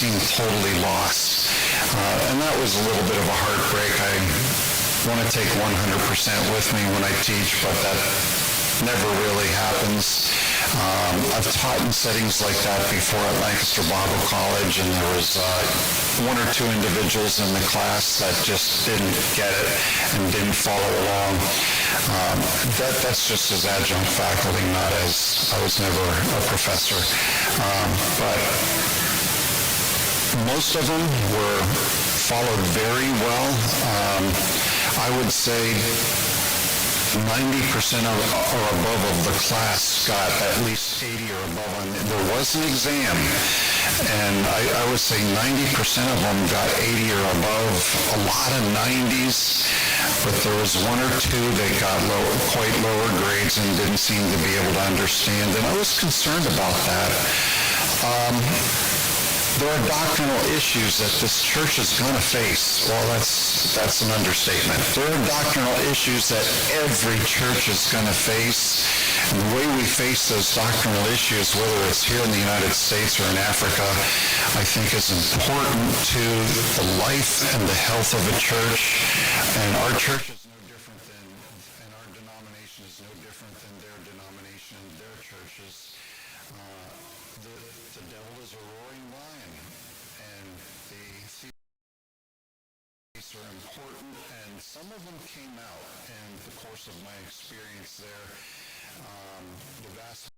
seemed totally lost. And that was a little bit of a heartbreak. I want to take 100% with me when I teach, but that never really happens. I've taught in settings like that before at Lancaster Bible College, and there was one or two individuals in the class that just didn't get it and didn't follow along. That's just as adjunct faculty, not as, I was never a professor. But most of them were followed very well. I would say 90% or above of the class got at least 80 or above. There was an exam, and I would say 90% of them got 80 or above, a lot of 90s, but there was one or two that got quite lower grades and didn't seem to be able to understand, and I was concerned about that. There are doctrinal issues that this church is going to face. Well, that's an understatement. There are doctrinal issues that every church is going to face. And the way we face those doctrinal issues, whether it's here in the United States or in Africa, I think is important to the life and the health of a church. And our church is no different than, and our denomination is no different than their denomination and their churches. The devil is a roaring lion, and the theses are important, and some of them came out in the course of my experience there. The vast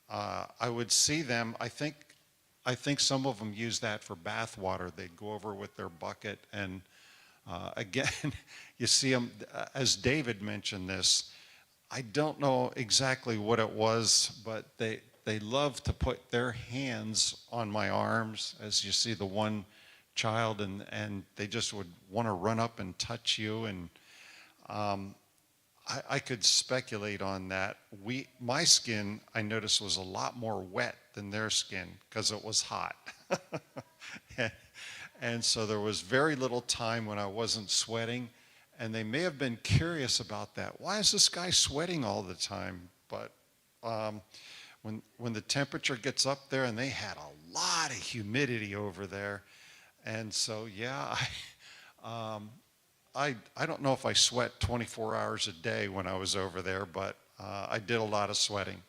I would see them. I think some of them use that for bath water. They'd go over with their bucket, and again, you see them. As David mentioned this, I don't know exactly what it was, but they love to put their hands on my arms, as you see the one child, and they just would want to run up and touch you, and I could speculate on that. My skin, I noticed, was a lot more wet than their skin because it was hot. And so there was very little time when I wasn't sweating, and they may have been curious about that. Why is this guy sweating all the time? But when the temperature gets up there, and they had a lot of humidity over there, and so yeah, I don't know if I sweat 24 hours a day when I was over there, but I did a lot of sweating.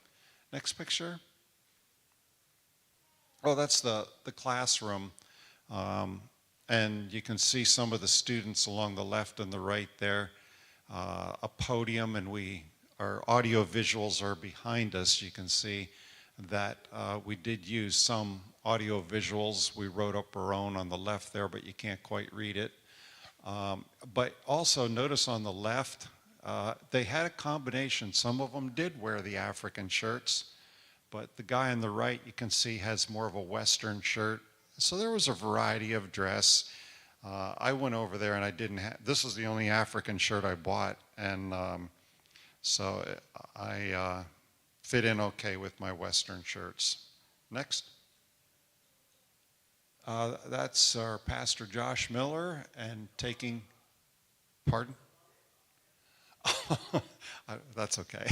Next picture. Oh, that's the classroom. And you can see some of the students along the left and the right there. A podium, and our audio visuals are behind us. You can see that we did use some audio visuals. We wrote up our own on the left there, but you can't quite read it. But also notice on the left, they had a combination. Some of them did wear the African shirts, but the guy on the right, you can see, has more of a Western shirt. So there was a variety of dress. I went over there and I didn't have, this is the only African shirt I bought, and so I fit in okay with my Western shirts. Next. That's our Pastor Josh Miller and taking, pardon? That's okay.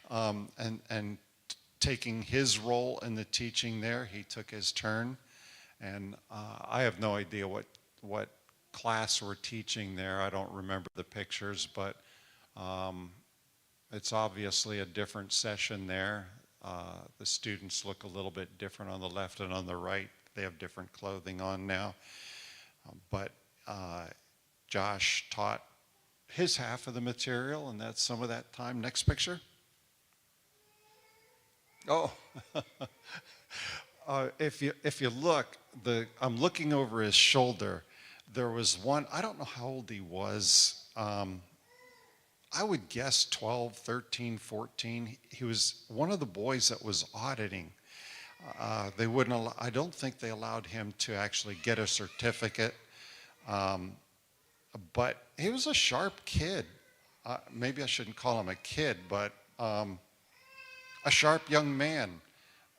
And taking his role in the teaching there, he took his turn. And I have no idea what class we're teaching there. I don't remember the pictures, but it's obviously a different session there. The students look a little bit different on the left and on the right. They have different clothing on now. But Josh taught his half of the material, and that's some of that time. Next picture. Oh, if you look, I'm looking over his shoulder. There was one, I don't know how old he was. I would guess 12, 13, 14. He was one of the boys that was auditing. They wouldn't allow, I don't think they allowed him to actually get a certificate. But he was a sharp kid. Maybe I shouldn't call him a kid, but a sharp young man.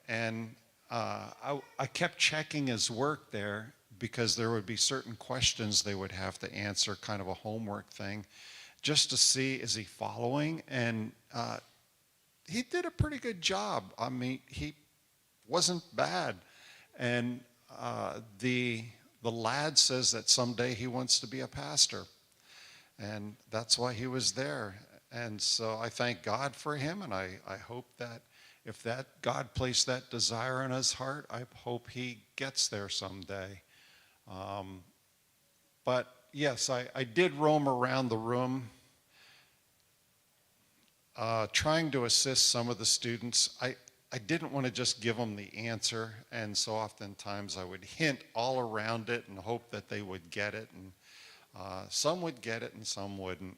And I kept checking his work there because there would be certain questions they would have to answer, kind of a homework thing, just to see, is he following? And he did a pretty good job. I mean, he wasn't bad. And the lad says that someday he wants to be a pastor. And that's why he was there. And so I thank God for him, and I hope that if that God placed that desire in his heart, I hope he gets there someday. But yes, I did roam around the room trying to assist some of the students. I didn't want to just give them the answer, and so oftentimes I would hint all around it and hope that they would get it. And some would get it and some wouldn't.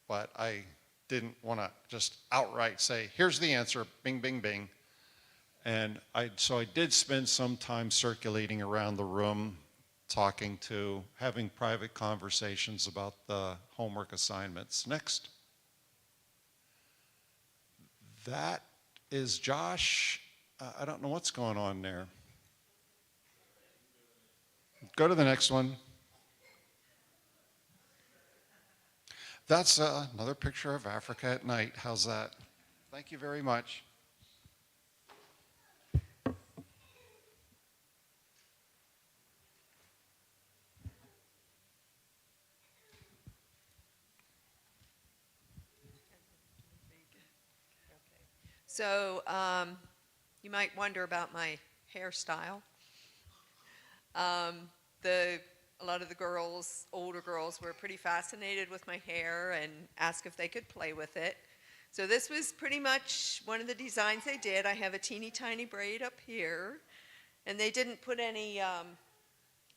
But I didn't want to just outright say, here's the answer, bing, bing, bing. And so I did spend some time circulating around the room, having private conversations about the homework assignments. Next. That is Josh. I don't know what's going on there. Go to the next one. That's another picture of Africa at night. How's that? Thank you very much. So you might wonder about my hairstyle. A lot of the girls, older girls, were pretty fascinated with my hair and asked if they could play with it. So this was pretty much one of the designs they did. I have a teeny tiny braid up here, and they didn't put any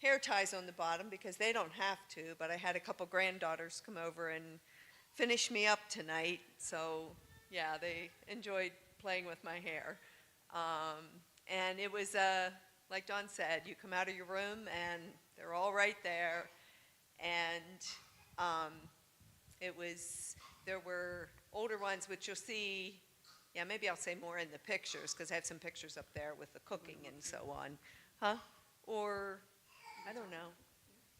hair ties on the bottom because they don't have to, but I had a couple granddaughters come over and finish me up tonight. So yeah, they enjoyed playing with my hair. And it was, like Don said, you come out of your room and they're all right there. And there were older ones, which you'll see, yeah, maybe I'll say more in the pictures, because I have some pictures up there with the cooking and so on. Huh? Or, I don't know.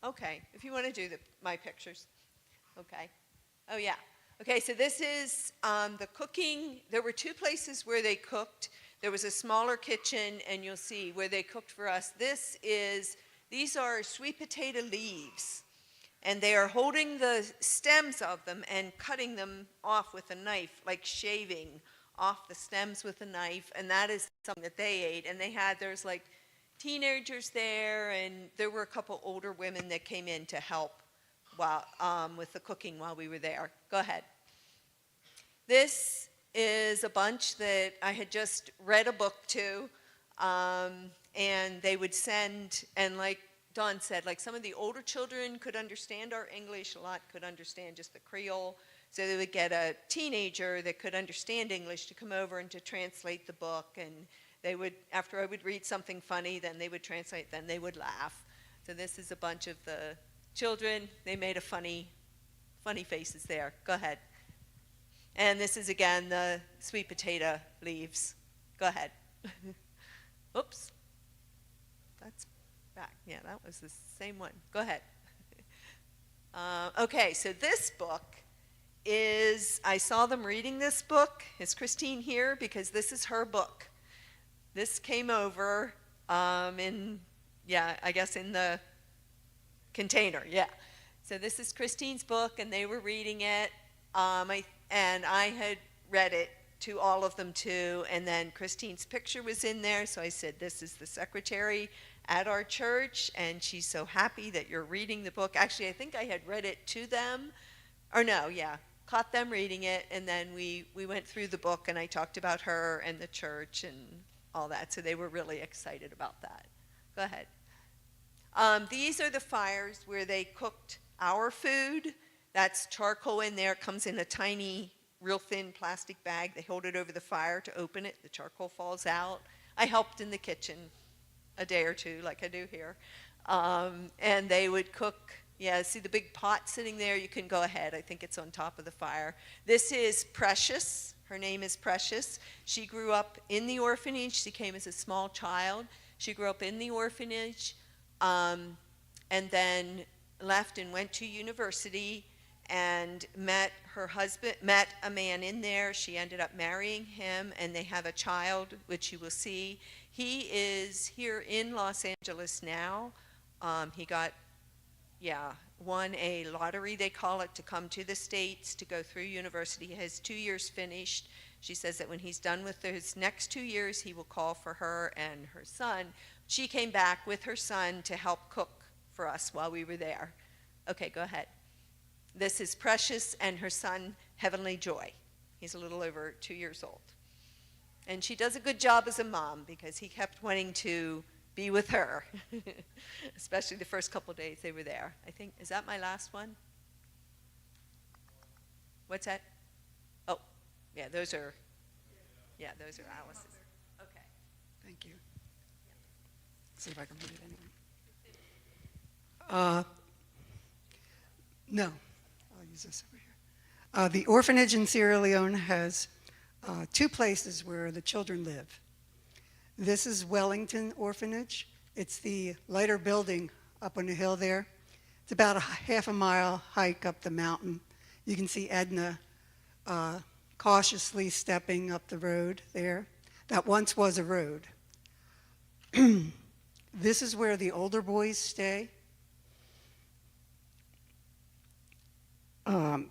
Okay, if you want to do my pictures. Okay. Oh, yeah. Okay, so this is the cooking. There were two places where they cooked. There was a smaller kitchen, and you'll see where they cooked for us. These are sweet potato leaves, and they are holding the stems of them and cutting them off with a knife, like shaving off the stems with a knife, and that is something that they ate. And there's like teenagers there, and there were a couple older women that came in to help with the cooking while we were there. Go ahead. This is a bunch that I had just read a book to, and they would send, and like Don said, like some of the older children could understand our English, a lot could understand just the Creole, so they would get a teenager that could understand English to come over and to translate the book, and they would, after I would read something funny, then they would translate, then they would laugh. So this is a bunch of the children. They made a funny faces there. Go ahead. And this is, again, the sweet potato leaves. Go ahead. Oops. Yeah, that was the same one. Go ahead. Okay, so this book I saw them reading this book. Is Christine here? Because this is her book. This came over I guess in the container, yeah. So this is Christine's book, and they were reading it, and I had read it to all of them too, and then Christine's picture was in there, so I said, this is the secretary at our church, and she's so happy that you're reading the book. Actually, I think I had read it to them, or no, yeah, caught them reading it, and then we went through the book, and I talked about her and the church and all that, so they were really excited about that. Go ahead. These are the fires where they cooked our food. That's charcoal in there. It comes in a tiny, real thin plastic bag. They hold it over the fire to open it. The charcoal falls out. I helped in the kitchen a day or two, like I do here. And they would cook. Yeah, see the big pot sitting there? You can go ahead. I think it's on top of the fire. This is Precious. Her name is Precious. She grew up in the orphanage. She came as a small child. She grew up in the orphanage. And then left and went to university and met a man in there. She ended up marrying him, and they have a child, which you will see. He is here in Los Angeles now. He won a lottery, they call it, to come to the States to go through university. He has 2 years finished. She says that when he's done with his next 2 years, he will call for her and her son. She came back with her son to help cook for us while we were there. Okay, go ahead. This is Precious and her son, Heavenly Joy. He's a little over 2 years old. And she does a good job as a mom because he kept wanting to be with her, especially the first couple of days they were there. I think, is that my last one? What's that? Oh, yeah, those are Alice's. Okay. Thank you. See if I can read it anyway. No, I'll use this over here. The orphanage in Sierra Leone has 2 places where the children live. This is Wellington Orphanage. It's the lighter building up on the hill there. It's about a half a mile hike up the mountain. You can see Edna cautiously stepping up the road there. That once was a road. This is where the older boys stay. Let's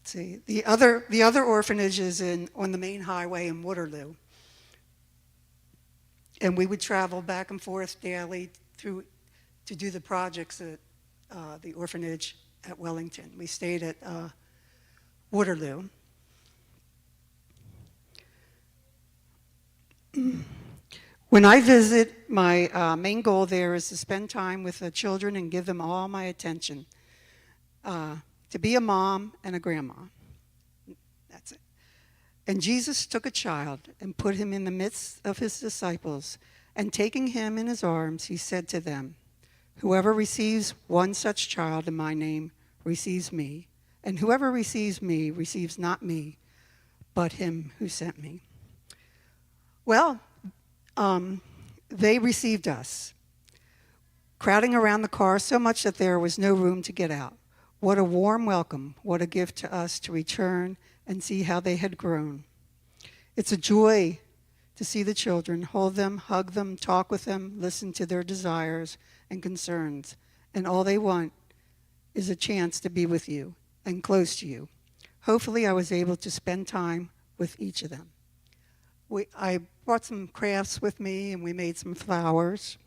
see. The other orphanage is on the main highway in Waterloo. And we would travel back and forth daily to do the projects at the orphanage at Wellington. We stayed at Waterloo. When I visit, my main goal there is to spend time with the children and give them all my attention. To be a mom and a grandma. That's it. And Jesus took a child and put him in the midst of his disciples, and taking him in his arms, he said to them, "Whoever receives one such child in my name receives me, and whoever receives me receives not me, but him who sent me." Well, they received us, crowding around the car so much that there was no room to get out. What a warm welcome, what a gift to us to return and see how they had grown. It's a joy to see the children, hold them, hug them, talk with them, listen to their desires and concerns, and all they want is a chance to be with you and close to you. Hopefully I was able to spend time with each of them. I brought some crafts with me, and we made some flowers,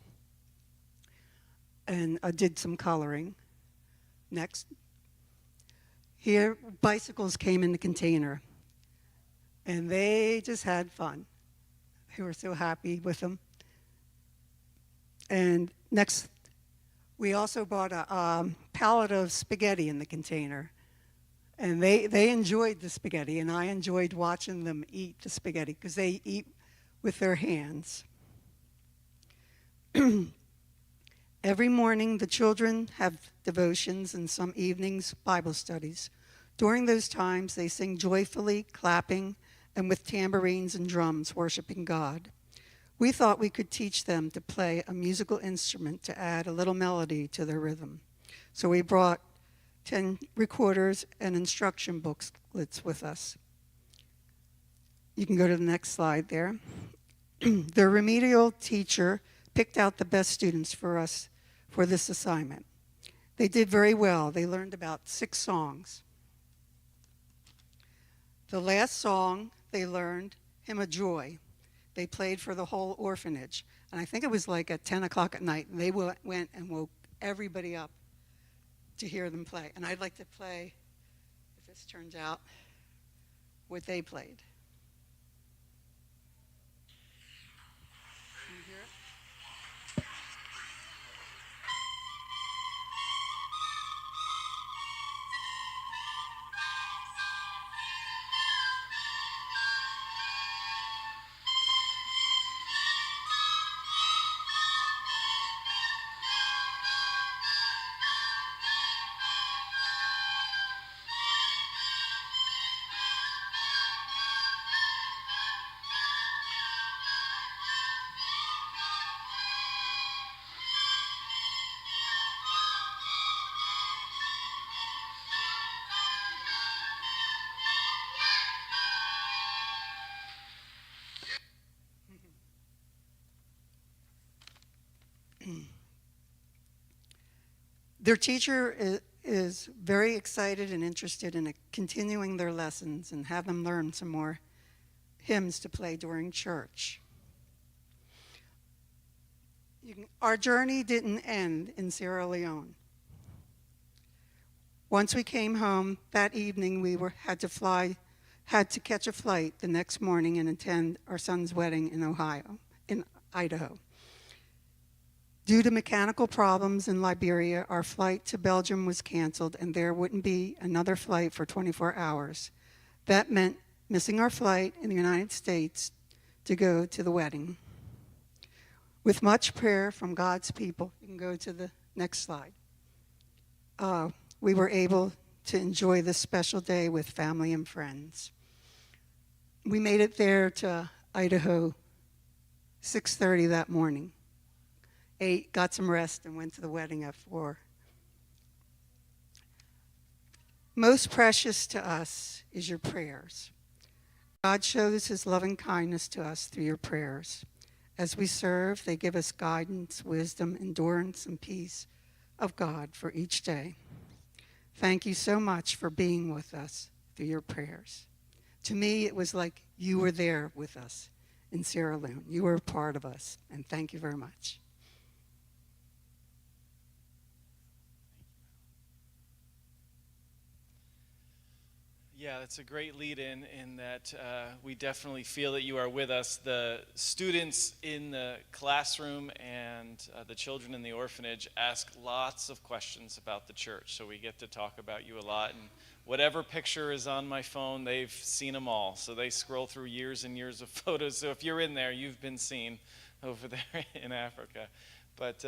and I did some coloring. Next. Here, bicycles came in the container, and they just had fun. They were so happy with them. And next, we also bought a pallet of spaghetti in the container. And they enjoyed the spaghetti, and I enjoyed watching them eat the spaghetti because they eat with their hands. Every morning, the children have devotions and some evenings, Bible studies. During those times, they sing joyfully, clapping, and with tambourines and drums, worshiping God. We thought we could teach them to play a musical instrument to add a little melody to their rhythm. So we brought 10 recorders and instruction booklets with us. You can go to the next slide there. The remedial teacher picked out the best students for us for this assignment. They did very well. They learned about 6 songs. The last song they learned, Hymn of Joy, they played for the whole orphanage. And I think it was like at 10 o'clock at night, and they went and woke everybody up to hear them play. And I'd like to play, if this turns out, what they played. Can you hear it? Their teacher is very excited and interested in continuing their lessons and have them learn some more hymns to play during church. Our journey didn't end in Sierra Leone. Once we came home that evening, we had to catch a flight the next morning and attend our son's wedding in Idaho. Due to mechanical problems in Liberia, our flight to Belgium was canceled, and there wouldn't be another flight for 24 hours. That meant missing our flight in the United States to go to the wedding. With much prayer from God's people, you can go to the next slide, we were able to enjoy this special day with family and friends. We made it there to Idaho 6:30 that morning. Ate, got some rest, and went to the wedding at 4. Most precious to us is your prayers. God shows his loving kindness to us through your prayers. As we serve, they give us guidance, wisdom, endurance, and peace of God for each day. Thank you so much for being with us through your prayers. To me, it was like you were there with us in Sierra Leone. You were a part of us, and thank you very much. Yeah, that's a great lead-in that we definitely feel that you are with us. The students in the classroom and the children in the orphanage ask lots of questions about the church, so we get to talk about you a lot. And whatever picture is on my phone, they've seen them all. So they scroll through years and years of photos. So if you're in there, you've been seen over there in Africa. But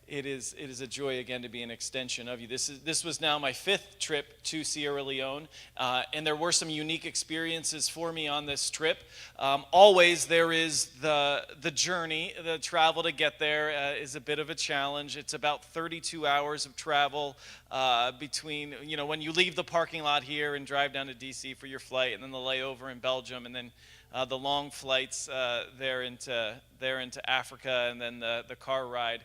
it is a joy again to be an extension of you. This was now my 5th trip to Sierra Leone, and there were some unique experiences for me on this trip. Always there is the journey, the travel to get there is a bit of a challenge. It's about 32 hours of travel between when you leave the parking lot here and drive down to DC for your flight, and then the layover in Belgium, and then the long flights there into Africa, and then the car ride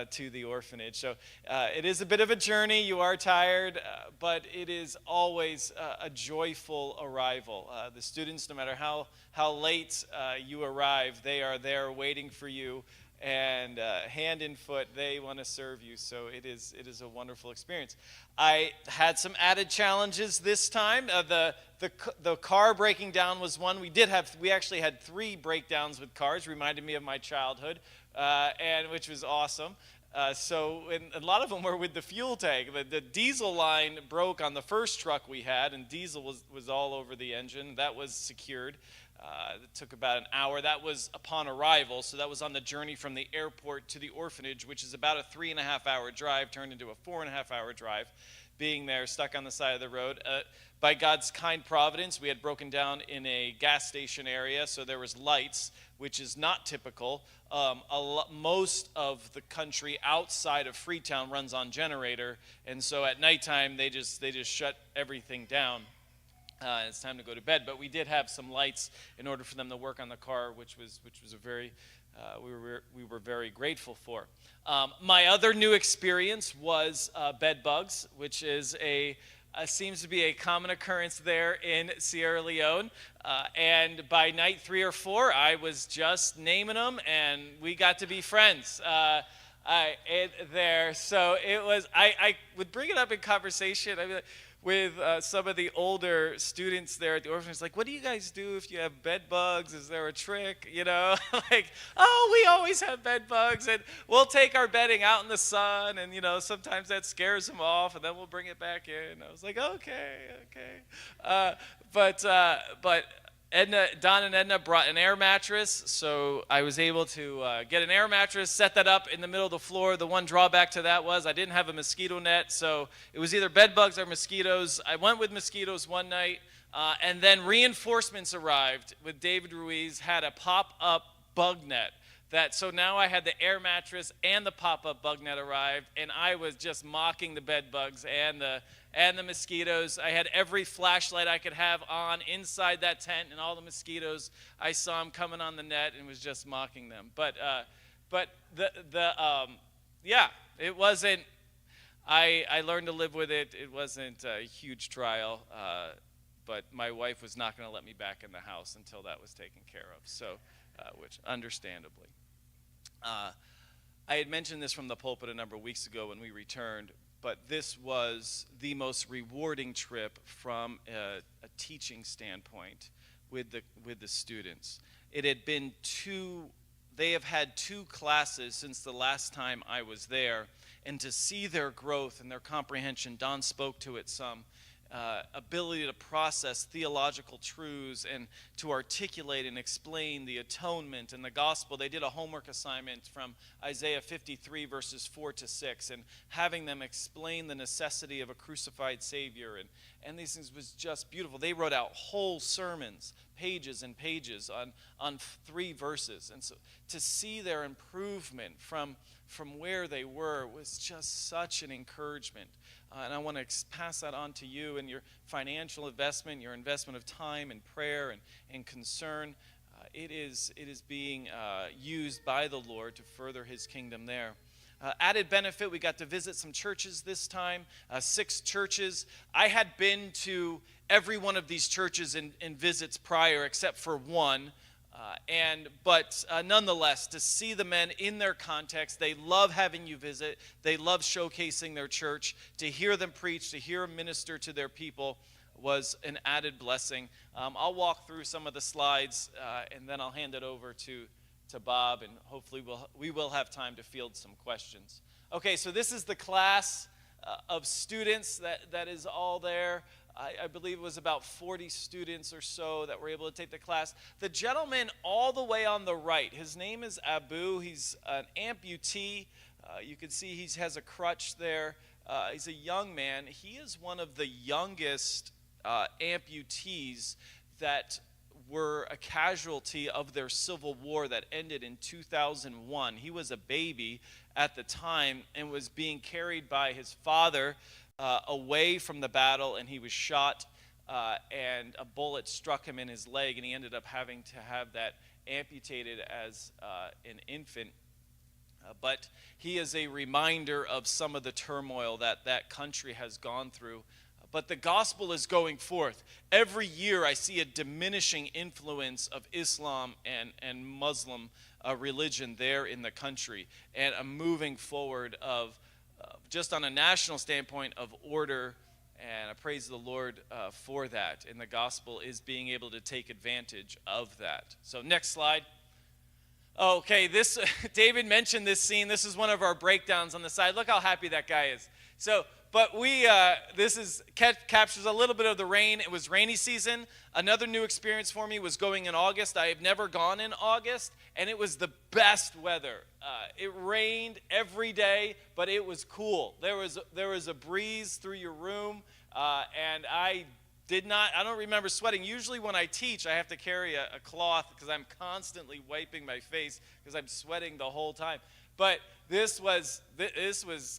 to the orphanage. So it is a bit of a journey. You are tired, but it is always a joyful arrival. The students, no matter how late you arrive, they are there waiting for you, and hand and foot, they want to serve you. So it is a wonderful experience. I had some added challenges this time. The car breaking down was one. We actually had 3 breakdowns with cars. Reminded me of my childhood, and which was awesome. And a lot of them were with the fuel tank. The diesel line broke on the first truck we had, and diesel was all over the engine. That was secured. It took about an hour. That was upon arrival, so that was on the journey from the airport to the orphanage, which is about a 3.5-hour drive, turned into a 4.5-hour drive, being there, stuck on the side of the road. By God's kind providence, we had broken down in a gas station area, so there was lights, which is not typical. Most of the country outside of Freetown runs on generator, and so at nighttime they just shut everything down. It's time to go to bed, but we did have some lights in order for them to work on the car, which was a very we were very grateful for. My other new experience was bed bugs, which is seems to be a common occurrence there in Sierra Leone. And by night 3 or 4, I was just naming them, and we got to be friends there. So it was, I would bring it up in conversation. I mean, with some of the older students there at the orphanage, like, what do you guys do if you have bed bugs? Is there a trick? You know, like, oh, we always have bed bugs, and we'll take our bedding out in the sun, and, you know, sometimes that scares them off, and then we'll bring it back in. I was like, okay. But Don and Edna brought an air mattress, so I was able to get an air mattress, set that up in the middle of the floor. The one drawback to that was I didn't have a mosquito net, so it was either bed bugs or mosquitoes. I went with mosquitoes one night, and then reinforcements arrived with David Ruiz, had a pop-up bug net. So now I had the air mattress and the pop-up bug net arrived, and I was just mocking the bed bugs and the mosquitoes. I had every flashlight I could have on inside that tent, and all the mosquitoes, I saw them coming on the net and was just mocking them. But it wasn't, I learned to live with it. It wasn't a huge trial, but my wife was not going to let me back in the house until that was taken care of, so, which understandably. I had mentioned this from the pulpit a number of weeks ago when we returned, but this was the most rewarding trip from a teaching standpoint with the students. It had been they have had 2 classes since the last time I was there, and to see their growth and their comprehension, Don spoke to it some, ability to process theological truths and to articulate and explain the atonement and the gospel. They did a homework assignment from Isaiah 53 verses 4 to 6, and having them explain the necessity of a crucified Savior, and these things was just beautiful. They wrote out whole sermons, pages and pages on 3 verses, and so to see their improvement from where they were was just such an encouragement. And I want to pass that on to you and your financial investment, your investment of time and prayer and concern. It is being used by the Lord to further his kingdom there. Added benefit, we got to visit some churches this time, 6 churches. I had been to every one of these churches in visits prior except for one. But nonetheless, to see the men in their context, they love having you visit. They love showcasing their church. To hear them preach, to hear them minister to their people was an added blessing. I'll walk through some of the slides, and then I'll hand it over to Bob, and hopefully we will have time to field some questions. Okay, so this is the class of students that is all there. I believe it was about 40 students or so that were able to take the class. The gentleman all the way on the right, his name is Abu. He's an amputee. You can see he has a crutch there. He's a young man. He is one of the youngest amputees that were a casualty of their civil war that ended in 2001. He was a baby at the time and was being carried by his father away from the battle, and he was shot, and a bullet struck him in his leg, and he ended up having to have that amputated as an infant. But he is a reminder of some of the turmoil that country has gone through. But the gospel is going forth. Every year I see a diminishing influence of Islam and Muslim religion there in the country, and a moving forward of just on a national standpoint of order, and I praise the Lord for that. And the gospel is being able to take advantage of that. So next slide. Okay, David mentioned this scene. This is one of our breakdowns on the side. Look how happy that guy is. So but this captures a little bit of the rain. It was rainy season. Another new experience for me was going in August. I have never gone in August, and it was the best weather. It rained every day, but it was cool. There was a breeze through your room, and I don't remember sweating. Usually when I teach, I have to carry a cloth because I'm constantly wiping my face because I'm sweating the whole time. But this was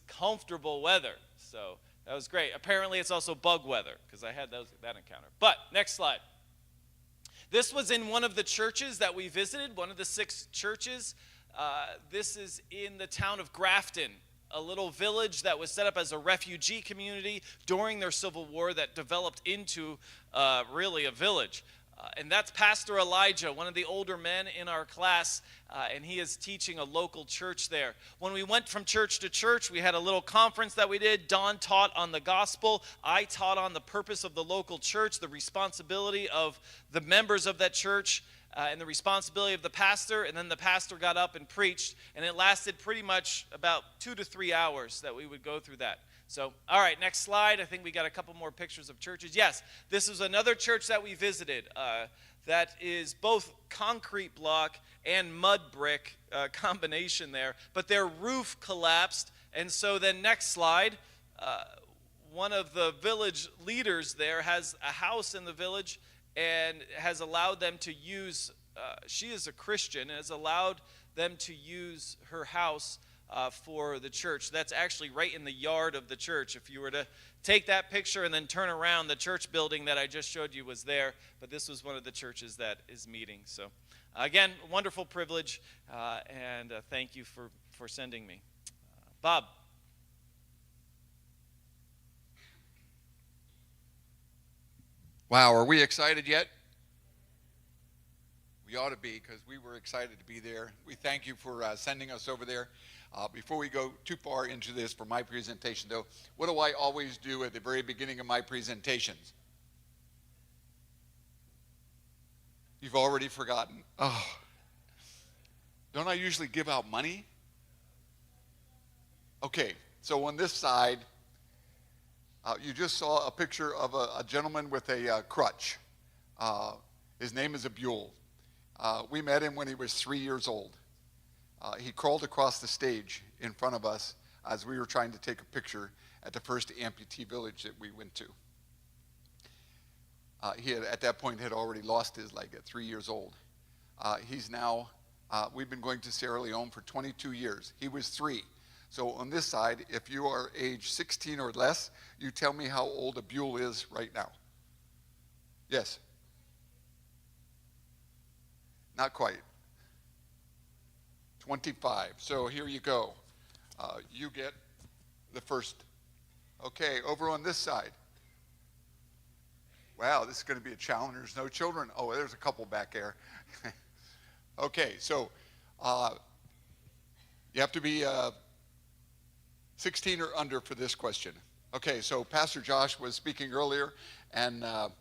comfortable weather, so that was great. Apparently it's also bug weather because I had that encounter. But next slide. This was in one of the churches that we visited, one of the 6 churches. This is in the town of Grafton, a little village that was set up as a refugee community during their Civil War that developed into really a village. And that's Pastor Elijah, one of the older men in our class, and he is teaching a local church there. When we went from church to church, we had a little conference that we did. Don taught on the gospel. I taught on the purpose of the local church, the responsibility of the members of that church, and the responsibility of the pastor, and then the pastor got up and preached, and it lasted pretty much about 2 to 3 hours that we would go through that. So, all right, next slide. I think we got a couple more pictures of churches. Yes, this is another church that we visited that is both concrete block and mud brick combination there, but their roof collapsed, and so then next slide, one of the village leaders there has a house in the village and has allowed them to use, she is a Christian, and has allowed them to use her house for the church. That's actually right in the yard of the church. If you were to take that picture and then turn around, the church building that I just showed you was there, but this was one of the churches that is meeting. So again, wonderful privilege, and thank you for sending me. Bob. Wow, are we excited yet? We ought to be, because we were excited to be there. We thank you for sending us over there. Before we go too far into this for my presentation, though, what do I always do at the very beginning of my presentations? You've already forgotten. Oh, don't I usually give out money? Okay, so on this side, you just saw a picture of a gentleman with a crutch. His name is Abul. We met him when he was 3 years old. He crawled across the stage in front of us as we were trying to take a picture at the first amputee village that we went to. He had, at that point, had already lost his leg at 3 years old. He's now, we've been going to Sierra Leone for 22 years. He was 3. So on this side, if you are age 16 or less, you tell me how old Abul is right now. Yes? Not quite. 25. So here you go. You get the first. Okay, over on this side. Wow, this is going to be a challenge. There's no children. Oh, there's a couple back there. Okay, so you have to be 16 or under for this question. Okay, so Pastor Josh was speaking earlier, and Don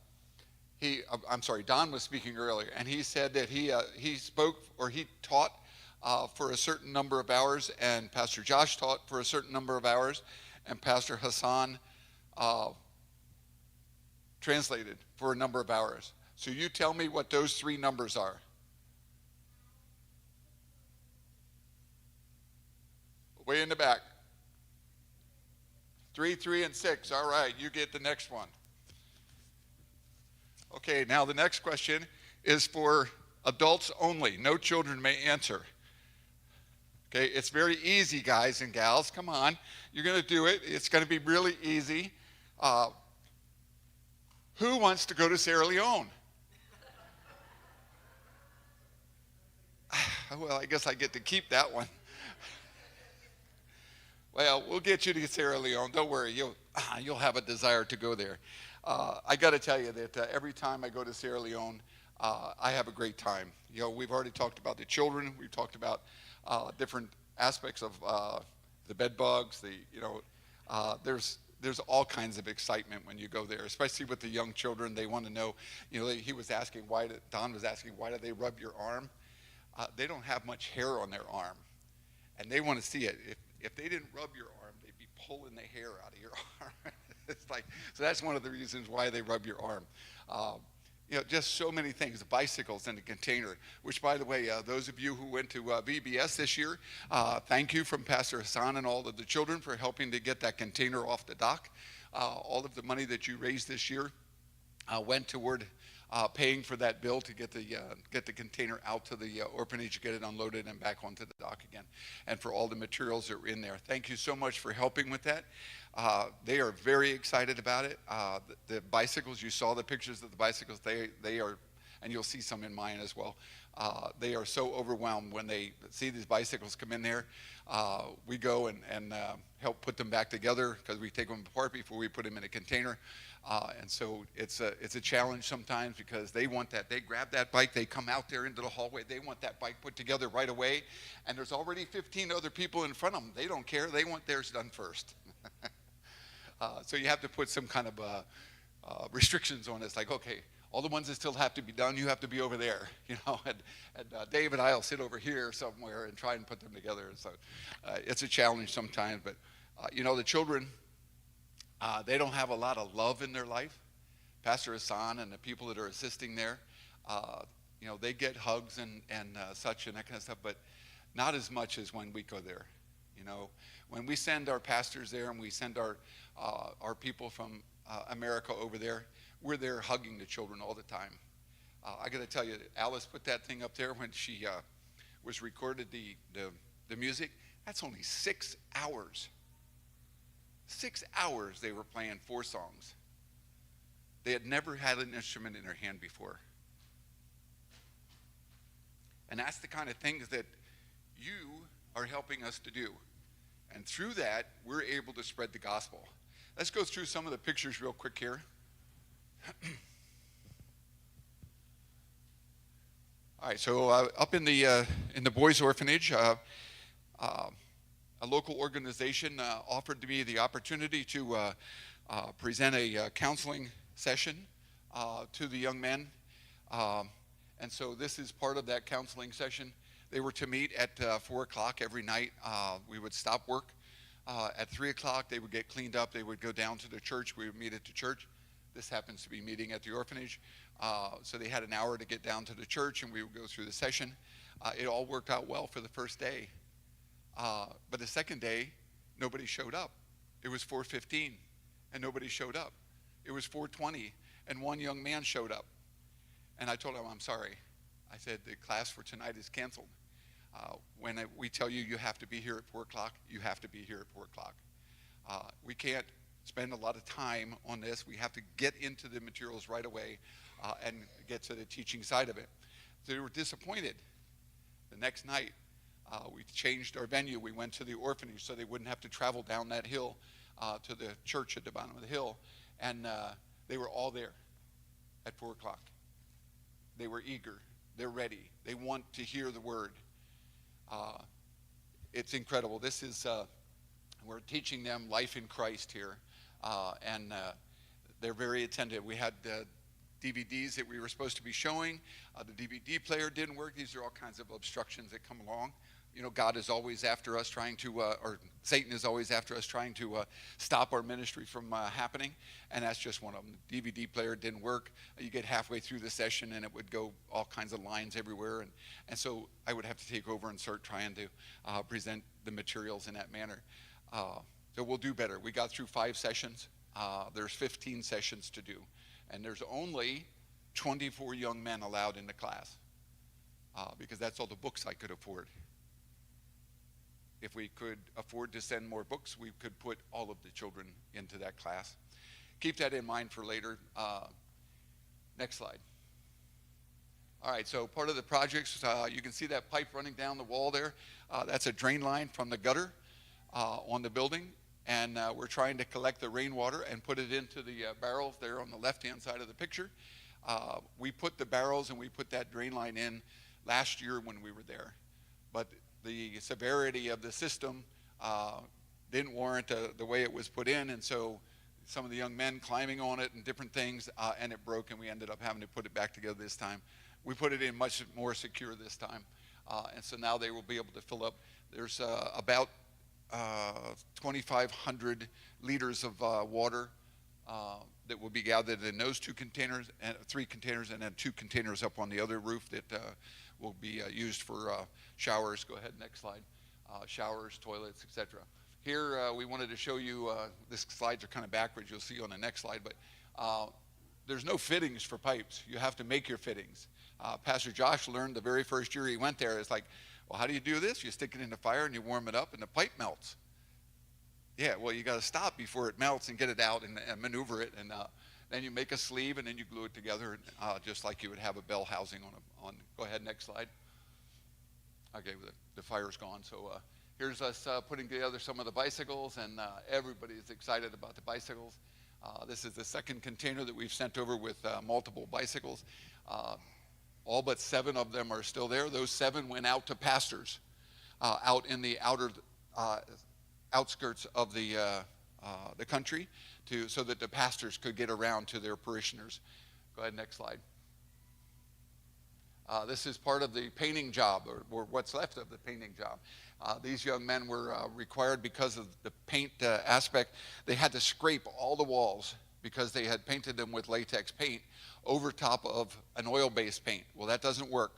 was speaking earlier, and he said that he spoke or he taught for a certain number of hours, and Pastor Josh taught for a certain number of hours, and Pastor Hassan translated for a number of hours. So you tell me what those 3 numbers are. Way in the back. 3, 3, and 6. All right, you get the next one. Okay, now the next question is for adults only. No children may answer. Okay, it's very easy, guys and gals. Come on, you're going to do it. It's going to be really easy. Who wants to go to Sierra Leone? Well, I guess I get to keep that one. Well, we'll get you to Sierra Leone. Don't worry, you'll have a desire to go there. I got to tell you that every time I go to Sierra Leone, I have a great time. You know, we've already talked about the children. We've talked about different aspects of the bed bugs. There's all kinds of excitement when you go there, especially with the young children. They want to know. You know, he was asking Don was asking, why do they rub your arm? They don't have much hair on their arm, and they want to see it. If if they didn't rub your arm, they'd be pulling the hair out of your arm. It's like, so that's one of the reasons why they rub your arm. Just so many things, the bicycles in the container, which, by the way, those of you who went to VBS this year, thank you from Pastor Hassan and all of the children for helping to get that container off the dock. All of the money that you raised this year went toward paying for that bill to get the container out to the orphanage, get it unloaded and back onto the dock again, and for all the materials that were in there. Thank you so much for helping with that. They are very excited about it. The bicycles, you saw the pictures of the bicycles. They are, and you'll see some in mine as well. They are so overwhelmed when they see these bicycles come in there. We go and help put them back together because we take them apart before we put them in a container. And so it's a challenge sometimes because they want that. They grab that bike, they come out there into the hallway, they want that bike put together right away, and there's already 15 other people in front of them. They don't care. They want theirs done first. So you have to put some kind of restrictions on it. It's like, okay, all the ones that still have to be done, you have to be over there, and Dave and I will sit over here somewhere and try and put them together. So it's a challenge sometimes, but the children, they don't have a lot of love in their life. Pastor Hassan and the people that are assisting there, they get hugs and such and that kind of stuff, but not as much as when we go there. When we send our pastors there and we send our people from America over there, we're there hugging the children all the time. I got to tell you, Alice put that thing up there when she was recorded the music. That's only 6 hours. 6 hours they were playing 4 songs. They had never had an instrument in their hand before. And that's the kind of things that you are helping us to do. And through that, we're able to spread the gospel. Let's go through some of the pictures real quick here. All right, so up in the boys' orphanage, a local organization offered to me the opportunity to present a counseling session to the young men. And so this is part of that counseling session. They were to meet at 4 o'clock every night. We would stop work. At 3 o'clock, they would get cleaned up. They would go down to the church. We would meet at the church. This happens to be meeting at the orphanage. So they had an hour to get down to the church, and we would go through the session. It all worked out well for the first day. But the second day, nobody showed up. It was 4:15, and nobody showed up. It was 4:20, and one young man showed up. And I told him, I'm sorry. I said, the class for tonight is canceled. When we tell you you have to be here at 4 o'clock, you have to be here at 4 o'clock. We can't spend a lot of time on this. We have to get into the materials right away and get to the teaching side of it. So they were disappointed. The next night, we changed our venue. We went to the orphanage so they wouldn't have to travel down that hill to the church at the bottom of the hill. And they were all there at 4 o'clock. They were eager. They're ready. They want to hear the word. It's incredible. This is, we're teaching them life in Christ here. And they're very attentive. We had DVDs that we were supposed to be showing. The DVD player didn't work. These are all kinds of obstructions that come along. God is always after us trying to, or Satan is always after us trying to stop our ministry from happening, and that's just one of them. The DVD player didn't work. You get halfway through the session, and it would go all kinds of lines everywhere, and so I would have to take over and start trying to present the materials in that manner. So we'll do better. We got through 5 sessions. There's 15 sessions to do, and there's only 24 young men allowed in the class because that's all the books I could afford. If we could afford to send more books, we could put all of the children into that class. Keep that in mind for later. Next slide. All right, so part of the projects, you can see that pipe running down the wall there. That's a drain line from the gutter on the building, and we're trying to collect the rainwater and put it into the barrels there on the left-hand side of the picture. We put the barrels and we put that drain line in last year when we were there, but the severity of the system didn't warrant the way it was put in, and so some of the young men climbing on it and different things, and it broke, and we ended up having to put it back together this time. We put it in much more secure this time, and so now they will be able to fill up. There's about 2,500 liters of water that will be gathered in those 2 containers, and 3 containers, and then 2 containers up on the other roof that will be used for showers. Go ahead, next slide. Showers, toilets, etc. Here we wanted to show you, this slides are kind of backwards, you'll see on the next slide, but there's no fittings for pipes. You have to make your fittings. Pastor Josh learned the very first year he went there, it's like, well, how do you do this? You stick it in the fire and you warm it up and the pipe melts. Yeah, well, you got to stop before it melts and get it out and maneuver it, and then you make a sleeve and then you glue it together, just like you would have a bell housing on. Go ahead, next slide. Okay, the fire's gone. So here's us putting together some of the bicycles, and everybody is excited about the bicycles. This is the second container that we've sent over with multiple bicycles. All but 7 of them are still there. Those 7 went out to pastors out in the outer outskirts of the country, so that the pastors could get around to their parishioners. Go ahead, next slide. This is part of the painting job, or what's left of the painting job. These young men were required, because of the paint aspect, they had to scrape all the walls because they had painted them with latex paint over top of an oil-based paint. Well, that doesn't work.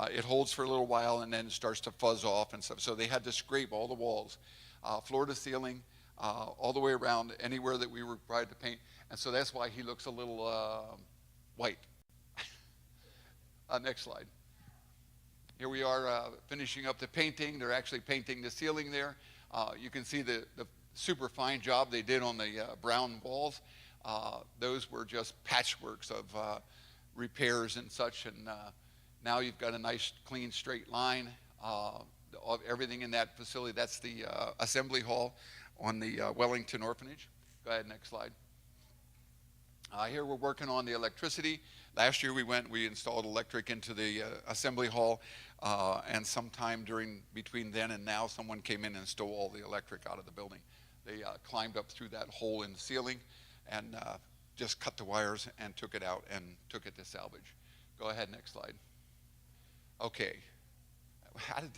It holds for a little while and then it starts to fuzz off and stuff. So they had to scrape all the walls, floor to ceiling, all the way around, anywhere that we were required to paint. And so that's why he looks a little white. Next slide. Here we are finishing up the painting. They're actually painting the ceiling there. You can see the super fine job they did on the brown walls. Those were just patchworks of repairs and such, and now you've got a nice clean straight line of everything in that facility. That's the assembly hall on the Wellington Orphanage. Go ahead, next slide. Here we're working on the electricity. Last year we installed electric into the assembly hall, and sometime between then and now, someone came in and stole all the electric out of the building. They climbed up through that hole in the ceiling and just cut the wires and took it out and took it to salvage. Go ahead, next slide. Okay, how did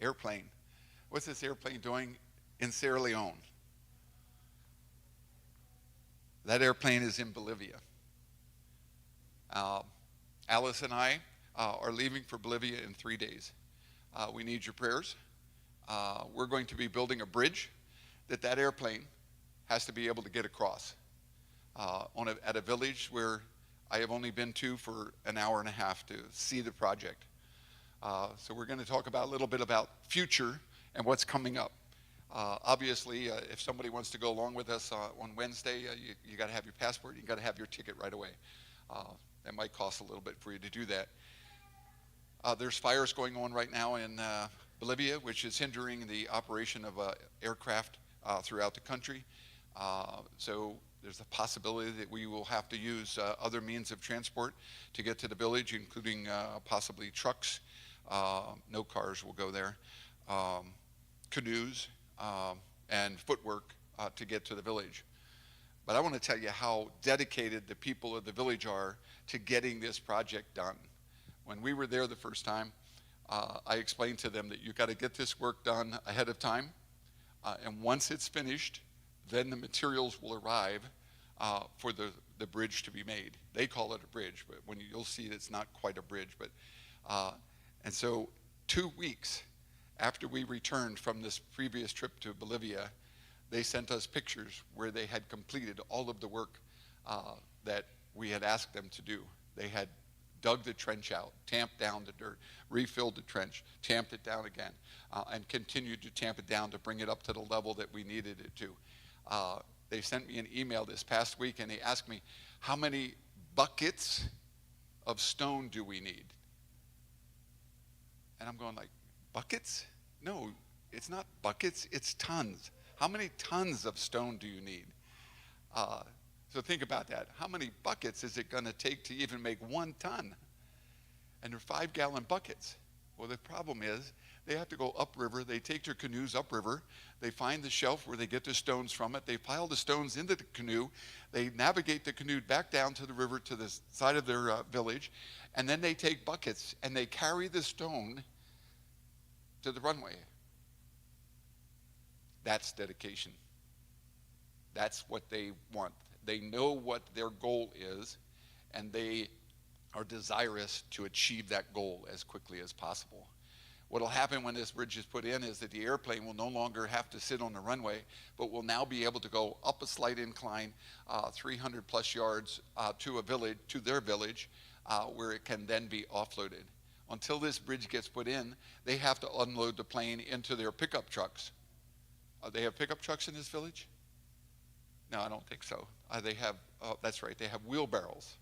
airplane? What's this airplane doing in Sierra Leone? That airplane is in Bolivia. Alice and I are leaving for Bolivia in 3 days. We need your prayers. We're going to be building a bridge that airplane has to be able to get across at a village where I have only been to for an hour and a half to see the project. So we're going to talk a little bit about future and what's coming up. Obviously, if somebody wants to go along with us on Wednesday, you got to have your passport. You got to have your ticket right away. That might cost a little bit for you to do that. There's fires going on right now in Bolivia, which is hindering the operation of aircraft throughout the country. So there's a possibility that we will have to use other means of transport to get to the village, including possibly trucks. No cars will go there. Canoes and footwork to get to the village. But I want to tell you how dedicated the people of the village are to getting this project done. When we were there the first time, I explained to them that you've got to get this work done ahead of time. And once it's finished, then the materials will arrive for the bridge to be made. They call it a bridge, but when you'll see it's not quite a bridge. But and so 2 weeks after we returned from this previous trip to Bolivia, they sent us pictures where they had completed all of the work that we had asked them to do. They had dug the trench out, tamped down the dirt, refilled the trench, tamped it down again, and continued to tamp it down to bring it up to the level that we needed it to. They sent me an email this past week and they asked me, how many buckets of stone do we need? And I'm going like, buckets? No, it's not buckets, it's tons. How many tons of stone do you need? So think about that. How many buckets is it going to take to even make 1 ton? And they're 5-gallon buckets. Well, the problem is they have to go upriver. They take their canoes upriver. They find the shelf where they get the stones from it. They pile the stones into the canoe. They navigate the canoe back down to the river to the side of their village. And then they take buckets and they carry the stone to the runway. That's dedication. That's what they want. They know what their goal is, and they are desirous to achieve that goal as quickly as possible. What will happen when this bridge is put in is that the airplane will no longer have to sit on the runway, but will now be able to go up a slight incline, 300 plus yards to their village, where it can then be offloaded. Until this bridge gets put in, they have to unload the plane into their pickup trucks. They have pickup trucks in this village? No, I don't think so. They have, that's right, they have wheelbarrows.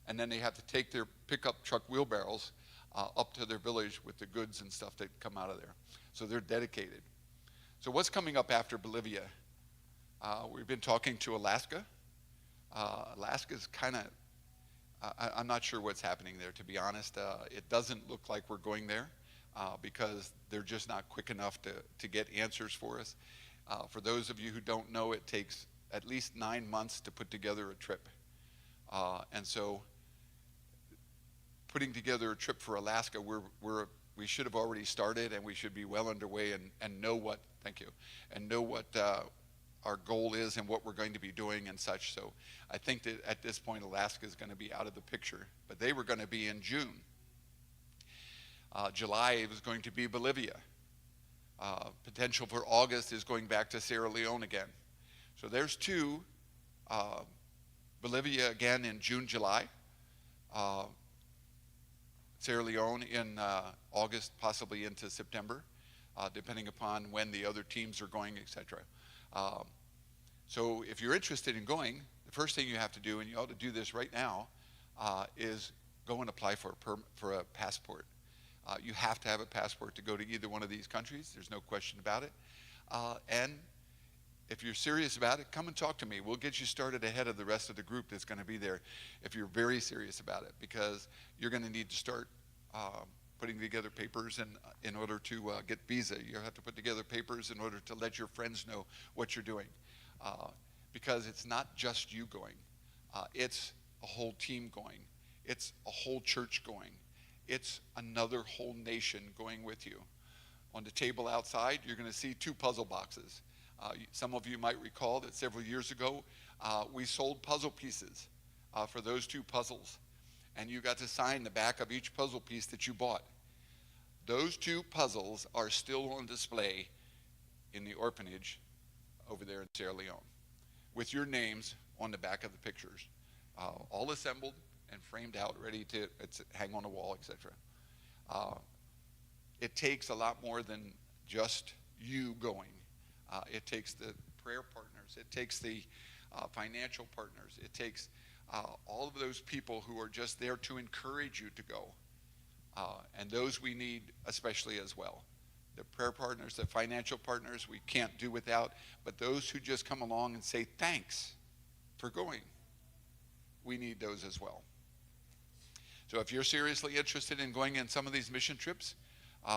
And then they have to take their pickup truck wheelbarrows up to their village with the goods and stuff that come out of there. So they're dedicated. So what's coming up after Bolivia? We've been talking to Alaska. Alaska's kind of, I'm not sure what's happening there, to be honest. It doesn't look like we're going there because they're just not quick enough to get answers for us. For those of you who don't know, it takes at least 9 months to put together a trip. And so putting together a trip for Alaska, we should have already started, and we should be well underway and know what, thank you, and know what our goal is and what we're going to be doing and such. So I think that at this point, Alaska is going to be out of the picture, but they were going to be in June. July was going to be Bolivia. Potential for August is going back to Sierra Leone again. So there's two, Bolivia again in June, July. Sierra Leone in August, possibly into September, depending upon when the other teams are going, etc. So if you're interested in going, the first thing you have to do, and you ought to do this right now, is go and apply for a passport. You have to have a passport to go to either one of these countries. There's no question about it. And if you're serious about it, come and talk to me. We'll get you started ahead of the rest of the group that's going to be there if you're very serious about it, because you're going to need to start putting together papers in order to get visa. You have to put together papers in order to let your friends know what you're doing, because it's not just you going. It's a whole team going. It's a whole church going. It's another whole nation going with you. On the table outside, you're going to see 2 puzzle boxes. Some of you might recall that several years ago, we sold puzzle pieces for those 2 puzzles. And you got to sign the back of each puzzle piece that you bought. Those 2 puzzles are still on display in the orphanage over there in Sierra Leone, with your names on the back of the pictures, all assembled and framed out, ready to hang on the wall, etc. It takes a lot more than just you going. It takes the prayer partners. It takes the financial partners. It takes all of those people who are just there to encourage you to go. And those we need especially as well. The prayer partners, the financial partners, we can't do without, but those who just come along and say thanks for going, we need those as well. So if you're seriously interested in going in some of these mission trips,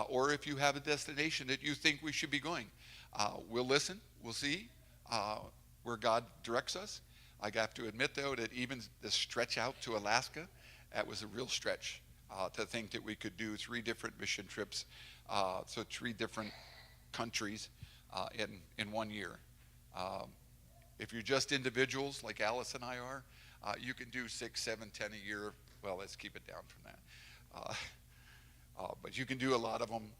or if you have a destination that you think we should be going, we'll listen, we'll see where God directs us. I have to admit, though, that even the stretch out to Alaska, that was a real stretch to think that we could do 3 different mission trips, so 3 different countries in 1 year. If you're just individuals like Alice and I are, you can do 6, 7, 10 a year. Well, let's keep it down from that. But you can do a lot of them,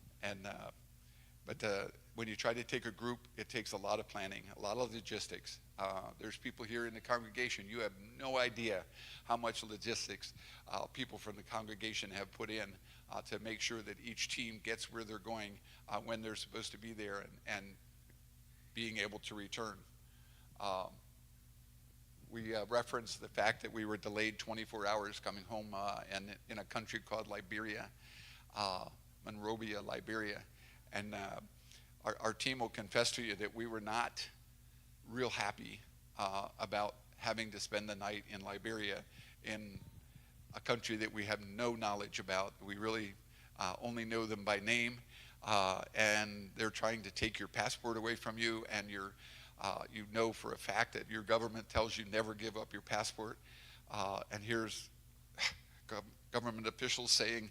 but when you try to take a group, it takes a lot of planning, a lot of logistics. There's people here in the congregation. You have no idea how much logistics people from the congregation have put in to make sure that each team gets where they're going when they're supposed to be there and being able to return. We referenced the fact that we were delayed 24 hours coming home and in a country called Liberia, Monrovia, Liberia. And our team will confess to you that we were not real happy about having to spend the night in Liberia, in a country that we have no knowledge about. We really only know them by name, and they're trying to take your passport away from you, and you know for a fact that your government tells you never give up your passport. And here's government officials saying,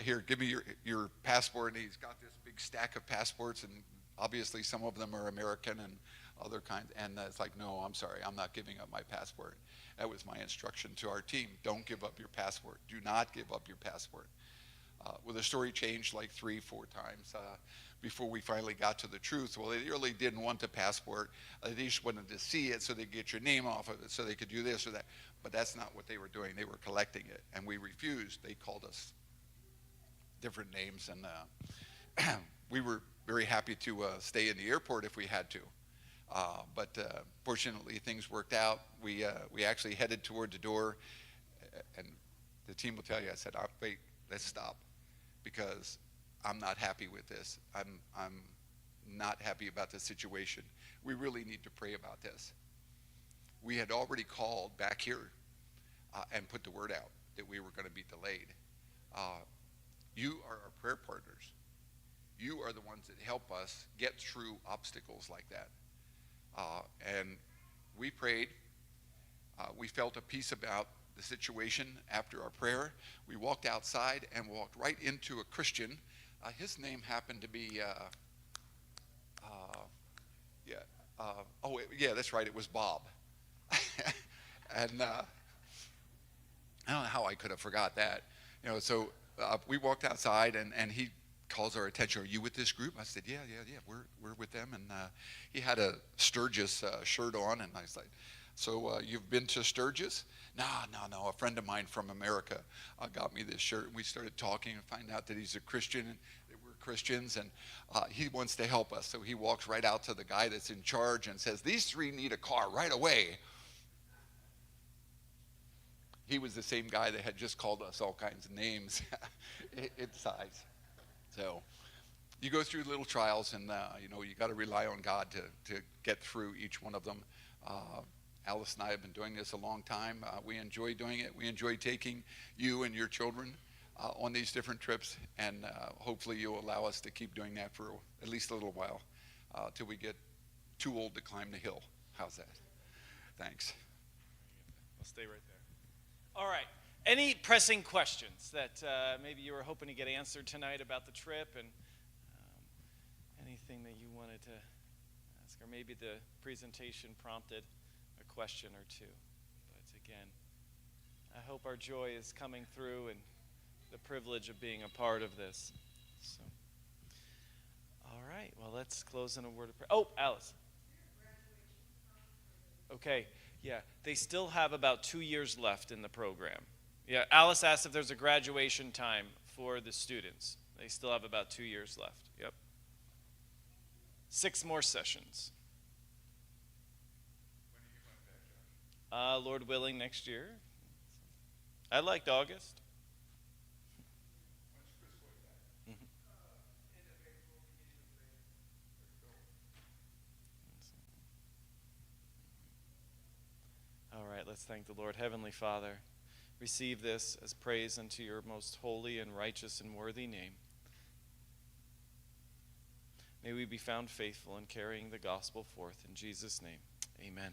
here, give me your passport. And he's got this big stack of passports and obviously some of them are American and other kinds, and it's like, no, I'm sorry, I'm not giving up my passport. That was my instruction to our team. Don't give up your passport. Do not give up your passport. Well, the story changed like 3-4 times before we finally got to the truth. Well, they really didn't want the passport. They just wanted to see it so they could get your name off of it, so they could do this or that. But that's not what they were doing. They were collecting it, and we refused. They called us different names, and we were very happy to stay in the airport if we had to. But fortunately, things worked out. We actually headed toward the door, and the team will tell you, I said, wait, let's stop, because I'm not happy with this. I'm not happy about the situation. We really need to pray about this. We had already called back here and put the word out that we were going to be delayed. You are our prayer partners. You are the ones that help us get through obstacles like that. And we prayed. We felt a peace about the situation after our prayer. We walked outside and walked right into a Christian. His name happened to be, that's right, it was Bob. And I don't know how I could have forgot that. So we walked outside, and he calls our attention. Are you with this group? I said, yeah, we're with them. And he had a Sturgis shirt on, and I was like, so you've been to Sturgis? No. A friend of mine from America got me this shirt. And we started talking and find out that he's a Christian, and that we're Christians, and he wants to help us. So he walks right out to the guy that's in charge and says, these three need a car right away. He was the same guy that had just called us all kinds of names inside. So you go through little trials, and you got to rely on God to get through each one of them. Alice and I have been doing this a long time. We enjoy doing it. We enjoy taking you and your children on these different trips, and hopefully you'll allow us to keep doing that for at least a little while till we get too old to climb the hill. How's that? Thanks. I'll stay right there. All right. Any pressing questions that maybe you were hoping to get answered tonight about the trip, and anything that you wanted to ask, or maybe the presentation prompted a question or two. But again, I hope our joy is coming through and the privilege of being a part of this. So, all right. Well, let's close in a word of prayer. Oh, Alice. Okay. Yeah, they still have about 2 years left in the program. Yeah, Alice asked if there's a graduation time for the students. They still have about 2 years left. Yep. 6 more sessions. When are you going back, Josh? Lord willing, next year. I liked August. When's Chris going back? End of April, beginning of May. All right, let's thank the Lord. Heavenly Father, receive this as praise unto your most holy and righteous and worthy name. May we be found faithful in carrying the gospel forth. In Jesus' name, amen.